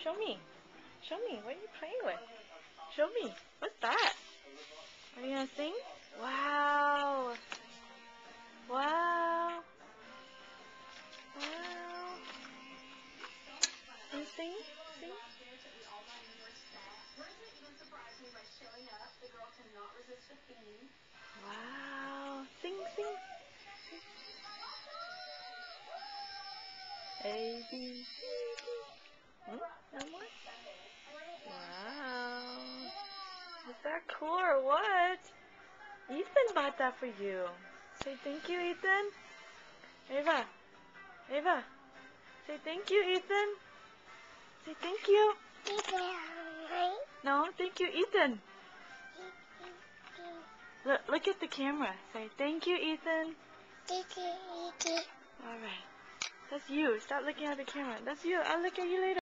Show me. Show me. What are you playing with? Show me. What's that? Are you gonna sing? Wow. Wow. Wow. Can you sing? Sing? Wow. Sing, sing. A, B, C, D. No more? Wow. Is that cool or what? Ethan bought that for you. Say thank you, Ethan. Ava. Ava. Say thank you, Ethan. Say thank you. No, thank you, Ethan. Look at the camera. Say thank you, Ethan. Alright. That's you. Stop looking at the camera. That's you. I'll look at you later.